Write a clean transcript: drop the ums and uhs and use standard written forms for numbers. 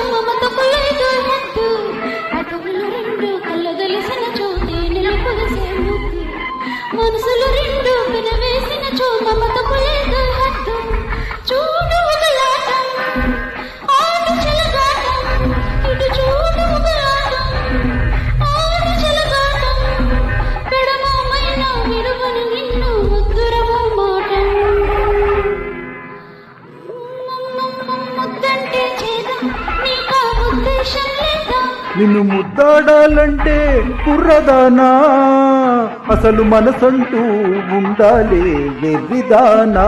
మమతకు లేదు హద్దు అటవులు రెండు కళ్ళగలిసిన చోటే నిలపొలిసే ముద్దు మనసులు రెండు వినవేసిన చో మమతకు లేదు హద్దు చూడు ఉగలాటం ఆడు చెలగాటం ఇటు చూడు ఉగలాటం ఆడు చెలగాటం పెడమామైన విడువను నిన్ను ముద్దురమో మాటం ముద్దంటే చేదా నీకా ఉద్దేశం లేదా నిన్ను ముద్దాడాలంటే కుర్రదానా అసలు మనసంటూ ఉండాలి వెర్రిదానా